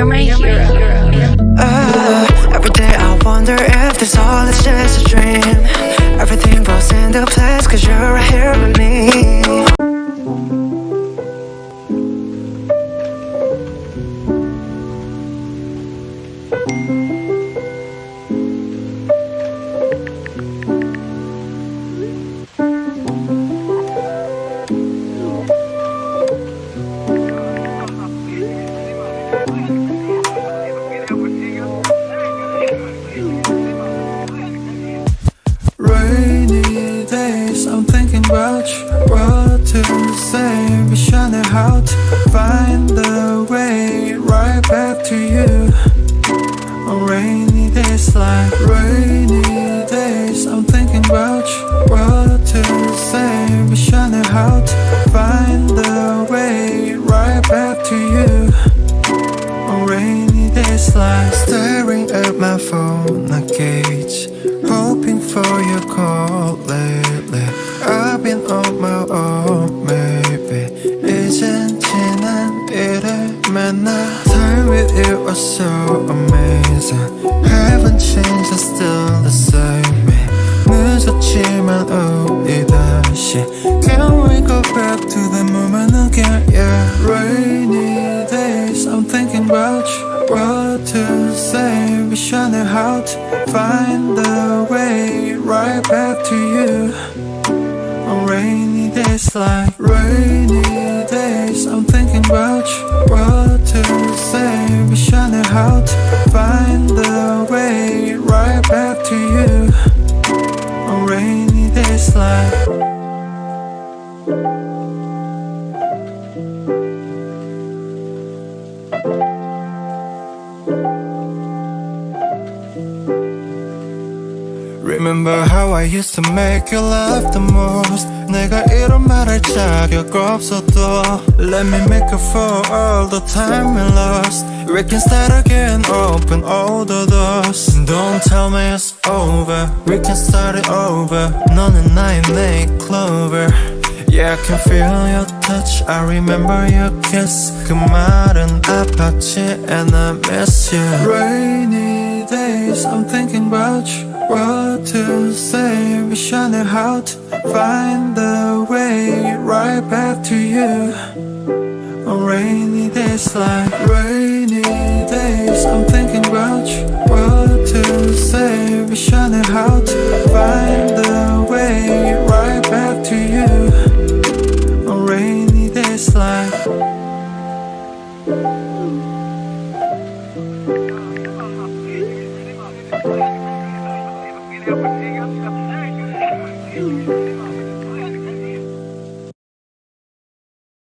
You're my hero. Every day I wonder if this all is just a dream. Everything falls into place cause you're right here with me. Rainy days, I'm thinking about you. What to say, wish I knew how to find the way right back to you. On rainy days like rainy days, I'm thinking about you. What to say, wish I knew how to find the way right back to you. On rainy days like staring at my phone, I gauge, hoping for your call lately. I've been on my own, maybe 이젠 지난 일을 만나. Time with you was so amazing. Haven't changed, I'm still the same me. 늦었지만 우리 다시 Can we go back to the moment again, yeah. Rainy days, I'm thinking about you. What to say, wish I knew how to find the way right back to you. On rainy days like rainy days, I'm thinking about you. What to say, wish I knew how to find the way right back to you. On rainy days like Remember how I used to make you laugh the most. 내가 이런 말할 자격 없어도 Let me make up for all the time we lost. We can start again, open all the doors. Don't tell me it's over, we can start it over. 너는 나의 내 clover. Yeah, I can feel your touch, I remember your kiss. 그 말은 아팠지 and I miss you. Rainy days, I'm thinking about you. What to say, wish I knew how to find the way right back to you. On rainy days like rainy days, I'm thinking about you. What to say, wish I knew how to find the way right back to you. On rainy days like You're my hero.